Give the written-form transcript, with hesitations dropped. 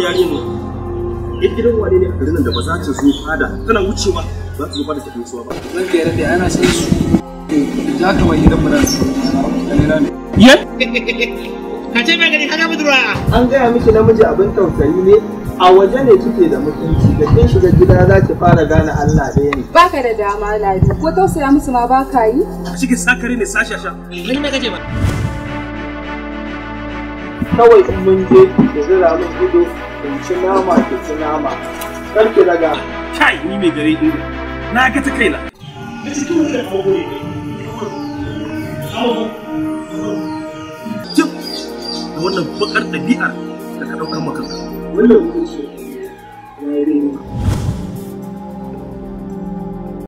yarinya ne. In gidan wane ne a garin nan da ba za ta zo fada tana wucewa za ta zo fada ta gaisuwa ba. Zan kai rabe ana sai su. Za ka wani gidan muran su. Ye? Ka ce mai gani hana budurwa. An gaya miki namiji abin tausayi ne, a waje ne kike da mutunci, da kin shiga gida za ki fara gane Allah ɗaya ne. Baka da dama Ladi, ko tausaya musu ma baka yi? A cikin sakare ne sashasha. Wani mai kace ba. Kawai in mun je ki zira min ido, in ci nama ki ci nama. Kar ki daga. Kai ni mai gare ido. Na ga ta kaina. Da cikin wannan abu ne. Jib da wannan bakar ɗabi'ar da ka ɗaukar maka. Wannan